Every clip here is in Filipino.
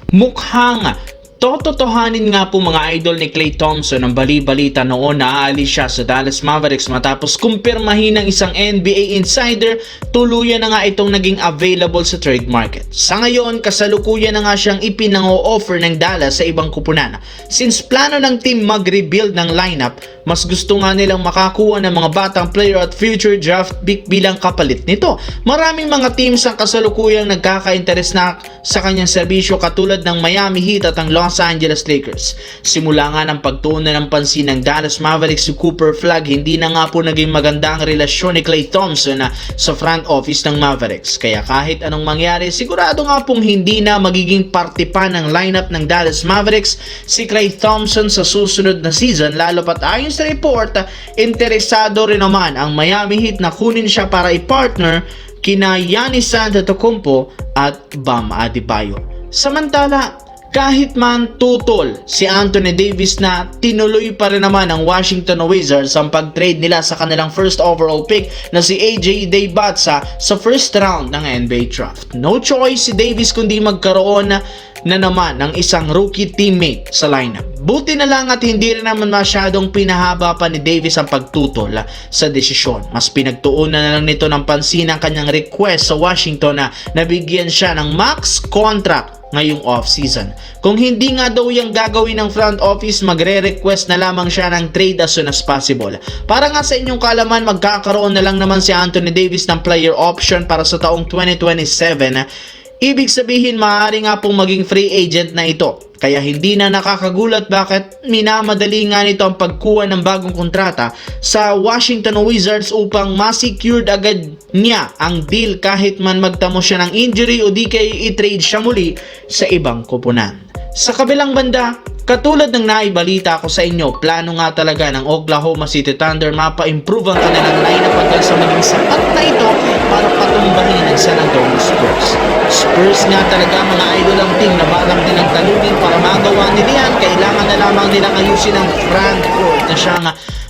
Mukhang tototohanin nga po mga idol ni Klay Thompson ang bali-balita noon na aalis siya sa Dallas Mavericks matapos kumpirmahin ng isang NBA insider, tuluyan na nga itong naging available sa trade market. Sa ngayon, kasalukuyan na nga siyang ipinang-o-offer ng Dallas sa ibang kupunan. Since plano ng team mag-rebuild ng lineup, mas gusto nga nilang makakuha ng mga batang player at future draft pick bilang kapalit nito. Maraming mga teams ang kasalukuyang nagkaka-interes na sa kanyang serbisyo katulad ng Miami Heat at ang Los Angeles Lakers. Simula nga ng pagtuunan ng pansin ng Dallas Mavericks si Cooper Flagg, hindi na nga po naging maganda ang relasyon ni Klay Thompson sa front office ng Mavericks. Kaya kahit anong mangyari, sigurado nga pong hindi na magiging parte pa ng lineup ng Dallas Mavericks si Klay Thompson sa susunod na season, lalo pat ayon sa report, interesado rin naman ang Miami Heat na kunin siya para i-partner kina Giannis Antetokounmpo at Bam Adebayo. Samantala, kahit man tutol si Anthony Davis na tinuloy pa rin naman ng Washington Wizards ang pag-trade nila sa kanilang first overall pick na si AJ Daybatsa sa first round ng NBA draft. No choice si Davis kundi magkaroon na naman ng isang rookie teammate sa lineup. Buti na lang at hindi rin naman masyadong pinahaba pa ni Davis ang pagtutol sa desisyon. Mas pinagtuunan na lang nito ng pansin ang kanyang request sa Washington na nabigyan siya ng max contract ngayong off-season. Kung hindi nga daw yung gagawin ng front office, magre-request na lamang siya ng trade as soon as possible. Para nga sa inyong kaalaman, magkakaroon na lang naman si Anthony Davis ng player option para sa taong 2027. Ibig sabihin, maaari nga pong maging free agent na ito. Kaya hindi na nakakagulat bakit minamadali nga nito ang pagkuha ng bagong kontrata sa Washington Wizards upang ma-secured agad niya ang deal kahit man magtamo siya ng injury o di kaya i-trade siya muli sa ibang koponan. Sa kabilang banda, katulad ng naibalita ko sa inyo, plano nga talaga ng Oklahoma City Thunder mapa-improve ang kanilang lineup hanggang sa maging sapat na ito para patumbahin ang San Antonio Spurs. Spurs nga talaga mga idol ang team na balak nilang talugin para magawa nila yan. Kailangan na lamang nilang ayusin ang front court na siyang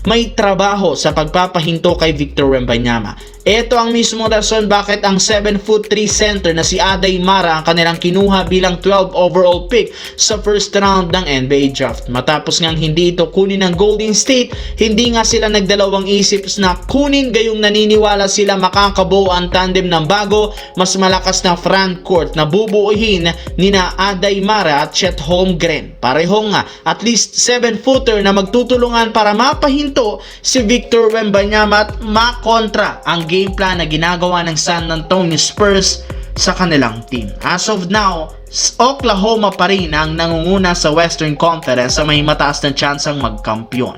may trabaho sa pagpapahinto kay Victor Wembanyama. Ito ang mismong rason bakit ang 7'3" center na si Aday Mara ang kanilang kinuha bilang 12 overall pick sa first round ng NBA draft. Matapos ngang hindi ito kunin ng Golden State, hindi nga sila nagdalawang isip na kunin, gayong naniniwala sila makakabuo ang tandem ng bago, mas malakas na front court na bubuuhin nina Aday Mara at Chet Holmgren. Parehong at least 7-footer na magtutulungan para mapahinto si Victor Wembanyama at makontra ang game plan na ginagawa ng San Antonio Spurs sa kanilang team. As of now, Oklahoma pa rin ang nangunguna sa Western Conference sa may mataas na tsansang magkampiyon.